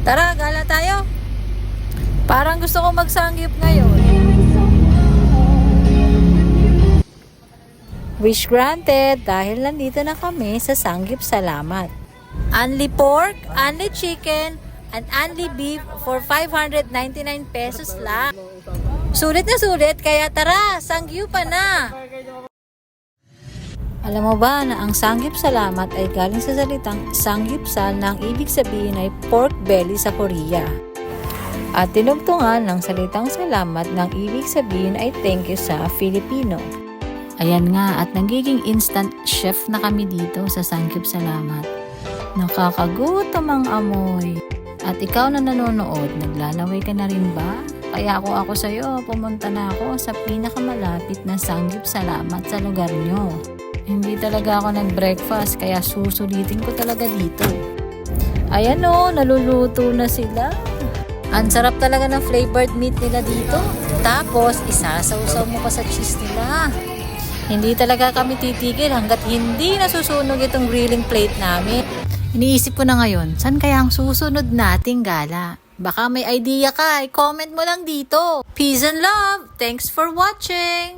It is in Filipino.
Tara, gala tayo. Parang gusto ko magsanggip ngayon. Wish granted dahil nandito na kami sa Sanggip Salamat. Only pork, only chicken, and only beef for 599 pesos lang. Sulit na sulit, kaya tara, sanggip na! Alam mo ba na ang Sanggip Salamat ay galing sa salitang sanggipsal na ang ibig sabihin ay pork belly sa Korea. At tinugtungan ng salitang salamat ng ibig sabihin ay thank you sa Filipino. Ayan nga, at nagiging instant chef na kami dito sa Sanggip Salamat. Nakakagutom ang amoy. At ikaw na nanonood, naglalaway ka na rin ba? Kaya kung ako sa'yo, pumunta na ako sa pinakamalapit na Sanggip Salamat sa lugar nyo. Hindi talaga ako nag-breakfast, kaya susulitin ko talaga dito. Ayan o, naluluto na sila. Ang sarap talaga ng flavored meat nila dito. Tapos, isasawsaw mo pa sa cheese nila. Hindi talaga kami titigil hanggat hindi nasusunog itong grilling plate namin. Iniisip ko na ngayon, saan kaya ang susunod nating gala? Baka may idea ka, i-comment mo lang dito. Peace and love! Thanks for watching!